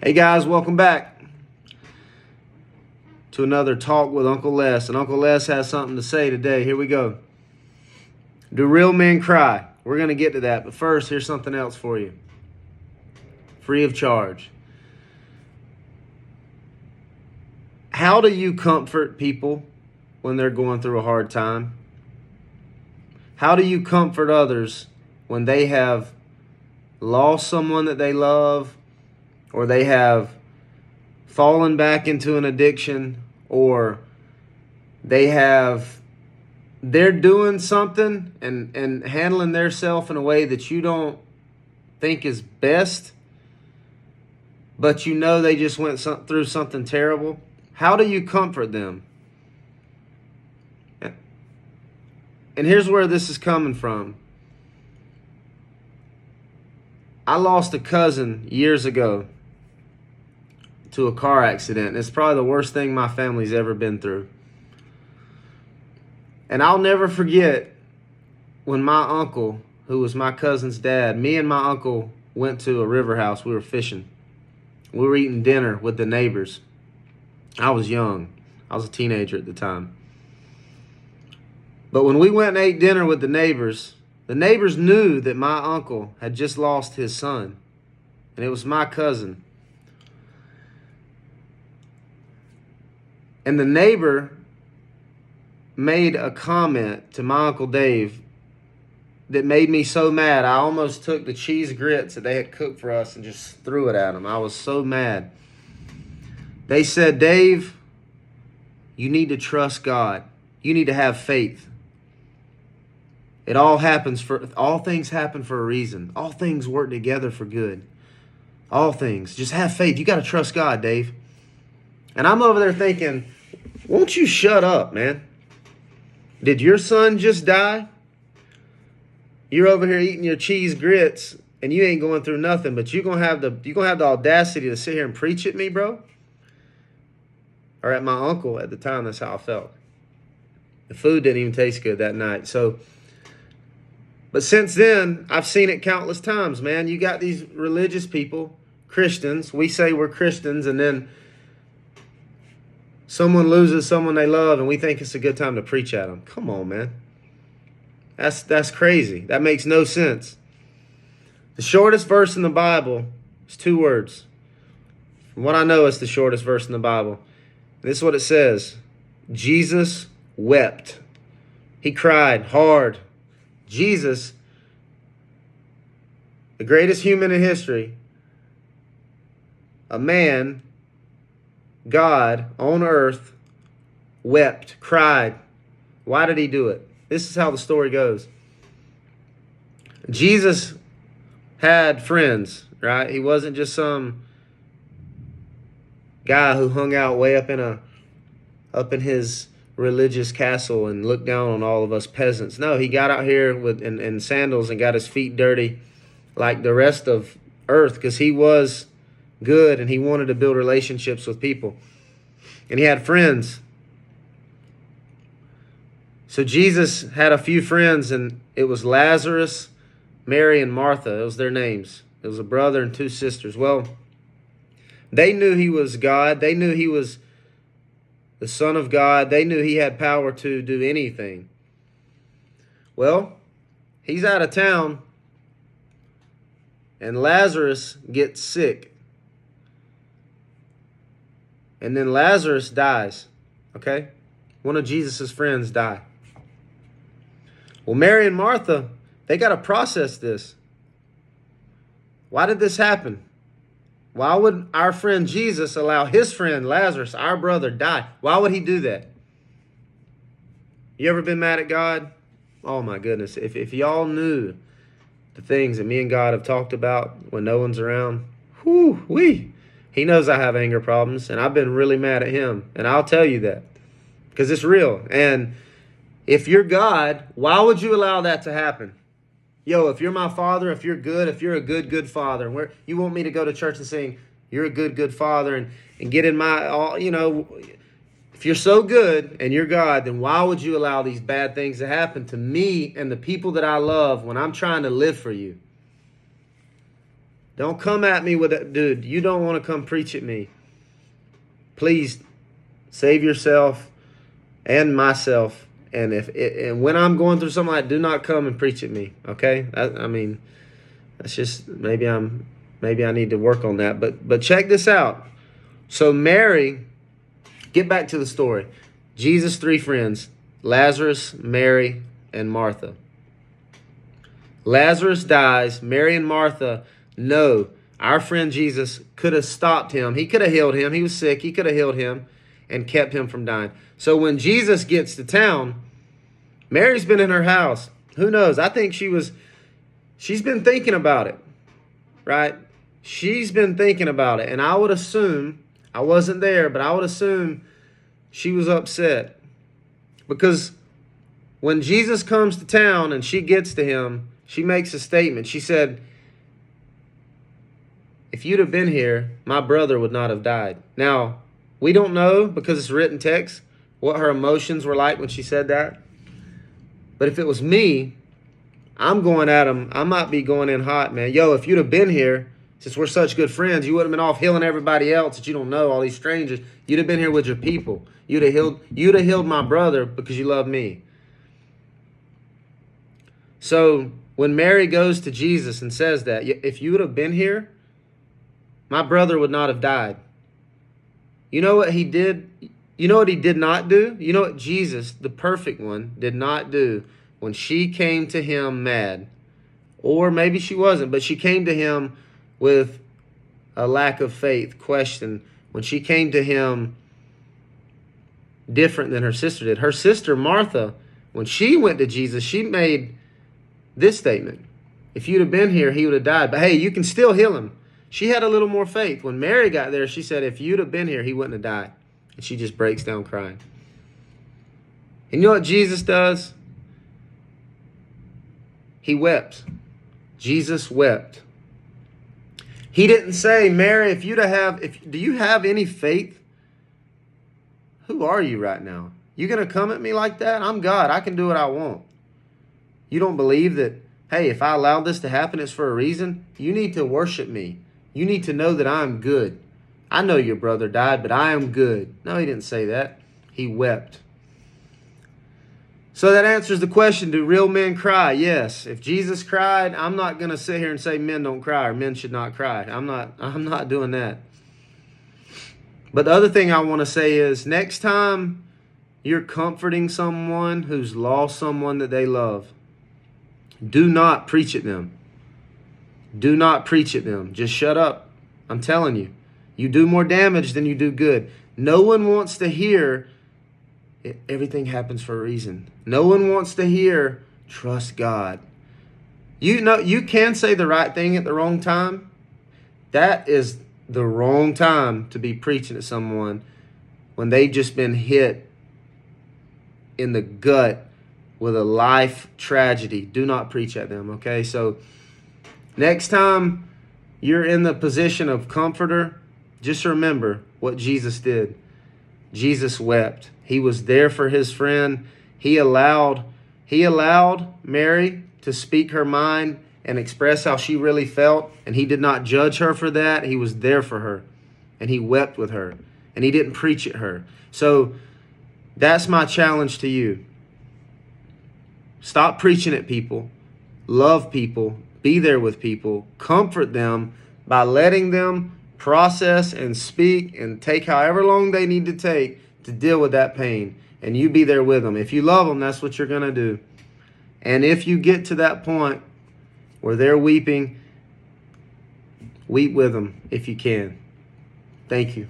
Hey guys, welcome back to another talk with Uncle Les. And Uncle Les has something to say today. Here we go. Do real men cry? We're going to get to that. But first, here's something else for you. Free of charge. How do you comfort people when they're going through a hard time? How do you comfort others when they have lost someone that they love, or they have fallen back into an addiction, or they're doing something and handling their self in a way that you don't think is best, but you know they just went through something terrible? How do you comfort them? And here's where this is coming from. I lost a cousin years ago to a car accident. It's probably the worst thing my family's ever been through. And I'll never forget when my uncle, who was my cousin's dad, me and my uncle went to a river house. We were fishing. We were eating dinner with the neighbors. I was young. I was a teenager at the time. But when we went and ate dinner with the neighbors knew that my uncle had just lost his son. And it was my cousin. And the neighbor made a comment to my Uncle Dave that made me so mad. I almost took the cheese grits that they had cooked for us and just threw it at him. I was so mad. They said, "Dave, you need to trust God. You need to have faith. All things happen for a reason. All things work together for good. All things. Just have faith. You got to trust God, Dave." And I'm over there thinking, won't you shut up, man? Did your son just die? You're over here eating your cheese grits and you ain't going through nothing, but you're gonna have the audacity to sit here and preach at me, bro? Or at my uncle at the time. That's how I felt. The food didn't even taste good that night. But since then, I've seen it countless times, man. You got these religious people, Christians. We say we're Christians, and then someone loses someone they love, and we think it's a good time to preach at them. Come on, man. That's crazy. That makes no sense. The shortest verse in the Bible is 2 words. From what I know, it's the shortest verse in the Bible. This is what it says. Jesus wept. He cried hard. Jesus, the greatest human in history, a man, God on earth, wept, cried. Why did he do it? This is how the story goes. Jesus had friends, right? He wasn't just some guy who hung out way up in his religious castle and looked down on all of us peasants. No, he got out here in sandals and got his feet dirty like the rest of earth, because he was good and he wanted to build relationships with people. And he had friends. So Jesus had a few friends, and it was Lazarus, Mary, and Martha. It was their names. It was a brother and 2 sisters. Well, they knew he was God. They knew he was the Son of God. They knew he had power to do anything. Well, he's out of town, and Lazarus gets sick. And then Lazarus dies, okay? One of Jesus' friends died. Well, Mary and Martha, they got to process this. Why did this happen? Why would our friend Jesus allow his friend Lazarus, our brother, die? Why would he do that? You ever been mad at God? Oh my goodness. If y'all knew the things that me and God have talked about when no one's around, he knows I have anger problems, and I've been really mad at him. And I'll tell you that because it's real. And if you're God, why would you allow that to happen? Yo, if you're my father, if you're good, if you're a good father, where you want me to go to church and sing, "You're a good father," and get in if you're so good and you're God, then why would you allow these bad things to happen to me and the people that I love when I'm trying to live for you? Don't come at me with that, dude. You don't want to come preach at me. Please save yourself and myself. And and when I'm going through something like that, do not come and preach at me. Okay? I mean, that's just maybe I need to work on that. But check this out. So Mary, get back to the story. Jesus' 3 friends, Lazarus, Mary, and Martha. Lazarus dies. Mary and Martha know our friend Jesus could have stopped him. He could have healed him. He was sick. He could have healed him and kept him from dying. So when Jesus gets to town, Mary's been in her house. Who knows? I think she's been thinking about it, right? She's been thinking about it. And I would assume, I wasn't there, but I would assume she was upset. Because when Jesus comes to town and she gets to him, she makes a statement. She said, if you'd have been here, my brother would not have died. Now, we don't know, because it's written text, what her emotions were like when she said that. But if it was me, I'm going at him. I might be going in hot, man. Yo, if you'd have been here, since we're such good friends, you would have been off healing everybody else that you don't know, all these strangers. You'd have been here with your people. You'd have healed my brother because you love me. So when Mary goes to Jesus and says that, if you would have been here, my brother would not have died. You know what he did? You know what he did not do? You know what Jesus, the perfect one, did not do when she came to him mad? Or maybe she wasn't, but she came to him with a lack of faith, question. When she came to him different than her sister did. Her sister, Martha, when she went to Jesus, she made this statement. If you'd have been here, he would have died. But hey, you can still heal him. She had a little more faith. When Mary got there, she said, if you'd have been here, he wouldn't have died. And she just breaks down crying. And you know what Jesus does? He wept. Jesus wept. He didn't say, Mary, do you have any faith? Who are you right now? You going to come at me like that? I'm God. I can do what I want. You don't believe that, hey, if I allowed this to happen, it's for a reason? You need to worship me. You need to know that I'm good. I know your brother died, but I am good. No, he didn't say that. He wept. So that answers the question, do real men cry? Yes. If Jesus cried, I'm not going to sit here and say men don't cry or men should not cry. I'm not doing that. But the other thing I want to say is, next time you're comforting someone who's lost someone that they love, do not preach at them. Do not preach at them. Just shut up. I'm telling you. You do more damage than you do good. No one wants to hear everything happens for a reason. No one wants to hear trust God. You know, you can say the right thing at the wrong time. That is the wrong time to be preaching at someone when they've just been hit in the gut with a life tragedy. Do not preach at them, okay? So next time you're in the position of comforter, just remember what Jesus did. Jesus wept. He was there for his friend. He allowed Mary to speak her mind and express how she really felt, and he did not judge her for that. He was there for her, and he wept with her, and he didn't preach at her. So that's my challenge to you. Stop preaching at people. Love people. Be there with people. Comfort them by letting them process and speak and take however long they need to take to deal with that pain. And you be there with them. If you love them, that's what you're going to do. And if you get to that point where they're weeping, weep with them if you can. Thank you.